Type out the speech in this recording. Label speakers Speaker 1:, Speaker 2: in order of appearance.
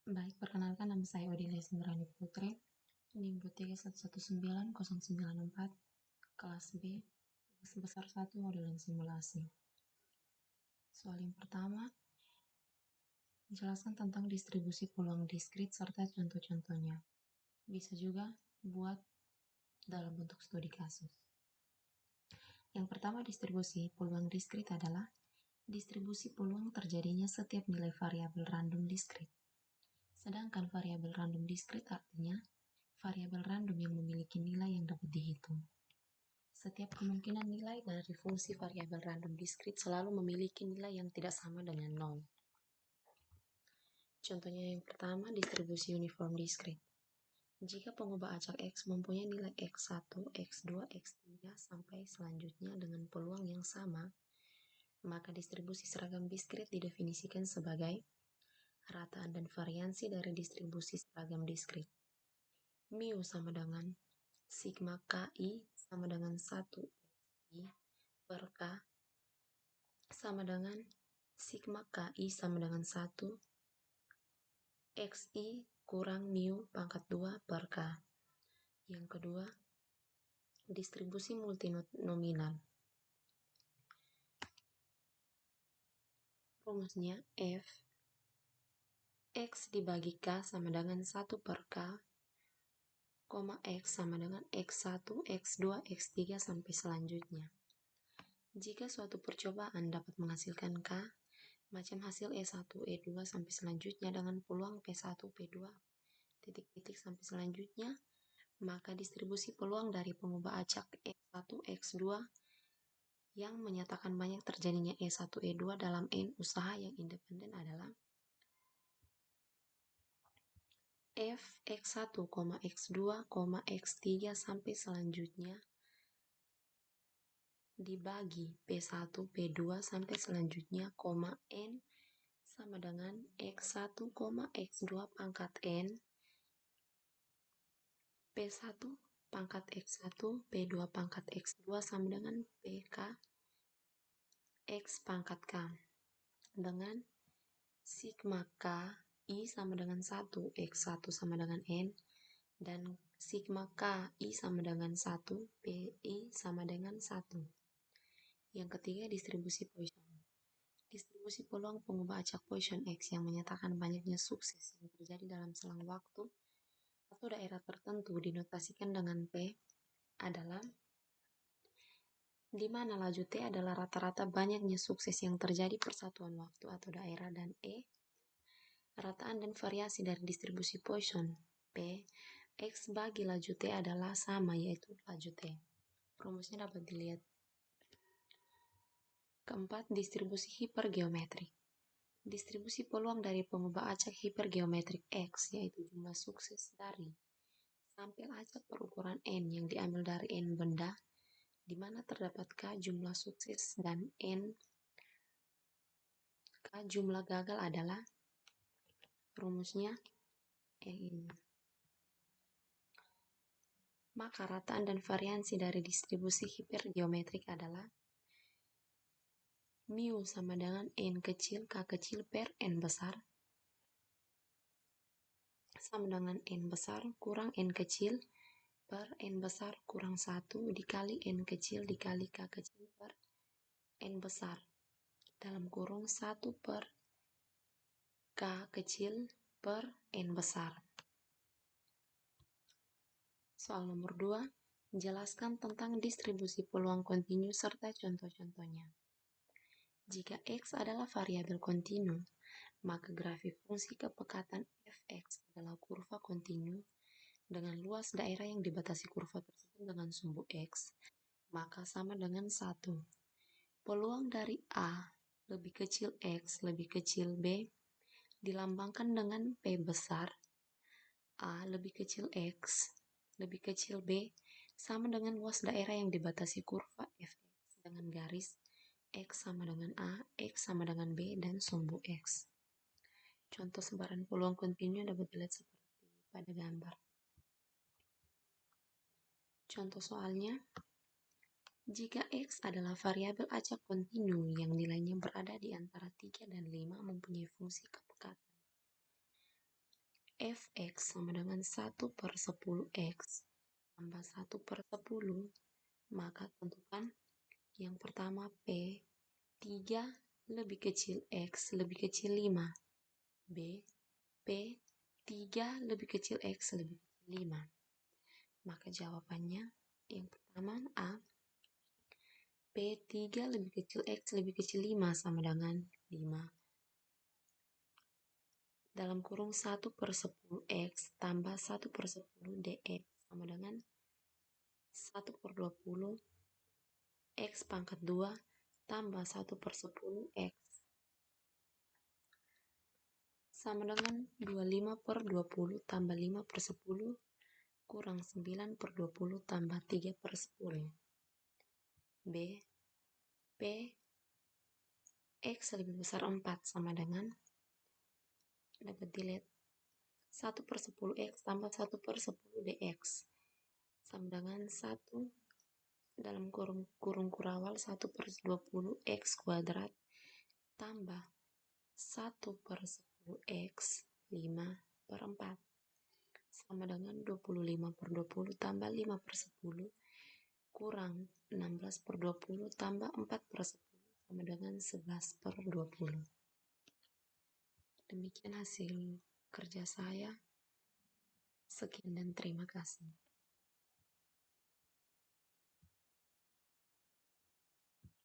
Speaker 1: Baik, perkenalkan nama saya Odilia Sembrani Putri, NIM 3119094, kelas B, tugas besar 1 modeling simulasi. Soal yang pertama, jelaskan tentang distribusi peluang diskrit serta contoh-contohnya. Bisa juga buat dalam bentuk studi kasus. Yang pertama, distribusi peluang diskrit adalah distribusi peluang terjadinya setiap nilai variabel random diskrit. Sedangkan variabel random diskrit artinya variabel random yang memiliki nilai yang dapat dihitung. Setiap kemungkinan nilai dari fungsi variabel random diskrit selalu memiliki nilai yang tidak sama dengan 0. Contohnya yang pertama, distribusi uniform diskrit. Jika pengubah acak X mempunyai nilai X1, X2, X3 sampai selanjutnya dengan peluang yang sama, maka distribusi seragam diskrit didefinisikan sebagai rataan dan variansi dari distribusi seragam diskrit. Mu sama dengan sigma KI sama dengan 1 XI per K sama dengan sigma KI sama dengan 1 XI kurang mu pangkat 2 per K. Yang kedua, distribusi multinominal. Rumusnya F X dibagi K sama dengan 1 per K, X sama dengan X1, X2, X3 sampai selanjutnya. Jika suatu percobaan dapat menghasilkan K, macam hasil E1, E2 sampai selanjutnya dengan peluang P1, P2, titik-titik sampai selanjutnya, maka distribusi peluang dari pengubah acak X1, X2 yang menyatakan banyak terjadinya E1, E2 dalam N usaha yang independen adalah F X1, X2, X3 sampai selanjutnya dibagi P1, P2 sampai selanjutnya, N sama dengan X1, X2 pangkat N, P1 pangkat X1, P2 pangkat X2 sama dengan PK X pangkat K dengan sigma K I sama dengan 1, X1 sama dengan N, dan sigma K I sama dengan 1, PI sama dengan 1. Yang ketiga, distribusi Poisson. Distribusi peluang pengubah acak Poisson X yang menyatakan banyaknya sukses yang terjadi dalam selang waktu atau daerah tertentu dinotasikan dengan P adalah di mana laju T adalah rata-rata banyaknya sukses yang terjadi persatuan waktu atau daerah, dan E rataan dan variasi dari distribusi Poisson P X bagi laju T adalah sama, yaitu laju T. Rumusnya dapat dilihat. Keempat, distribusi hipergeometrik. Distribusi peluang dari pengubah acak hipergeometrik X, yaitu jumlah sukses dari sampel acak berukuran N yang diambil dari N benda, di mana terdapat K jumlah sukses dan N K jumlah gagal adalah rumusnya ini. Maka rataan dan variansi dari distribusi hipergeometrik adalah mu sama dengan N kecil K kecil per N besar sama dengan N besar kurang N kecil per N besar kurang 1 dikali N kecil dikali K kecil per N besar dalam kurung 1 per K kecil per N besar. Soal nomor 2, jelaskan tentang distribusi peluang kontinu serta contoh-contohnya. Jika X adalah variabel kontinu, maka grafik fungsi kepekatan Fx adalah kurva kontinu dengan luas daerah yang dibatasi kurva tersebut dengan sumbu X, maka sama dengan 1. Peluang dari A lebih kecil X lebih kecil B dilambangkan dengan P besar, A lebih kecil X lebih kecil B sama dengan luas daerah yang dibatasi kurva Fx dengan garis X sama dengan A, X sama dengan B, dan sumbu X. Contoh sebaran peluang kontinu dapat dilihat seperti pada gambar. Contoh soalnya, jika X adalah variabel acak kontinu yang nilainya berada di antara 3 dan 5 mempunyai fungsi kepekatan Fx sama dengan 1 per 10x tambah 1 per 10, maka tentukan yang pertama P, 3 lebih kecil X lebih kecil 5. B, P, 3 lebih kecil X lebih kecil 5. Maka jawabannya yang pertama A, P3 lebih kecil X lebih kecil 5 sama dengan 5. Dalam kurung 1 per 10X tambah 1 per 10 dx sama dengan 1 per 20 X pangkat 2 tambah 1 per 10 X sama dengan 25 per 20 tambah 5 per 10 kurang 9 per 20 tambah 3 per 10. B, P, X lebih besar 4 sama dengan, dapat dilihat 1 per 10X tambah 1 per 10 dx sama dengan 1 dalam kurung kurawal 1 per 20 X kuadrat tambah 1 per 10X 5 per 4 sama dengan 25 per 20 tambah 5 per 10 kurang 16 per 20 tambah 4 per 10 sama dengan 11 per 20. Demikian hasil kerja saya. Sekian dan terima kasih.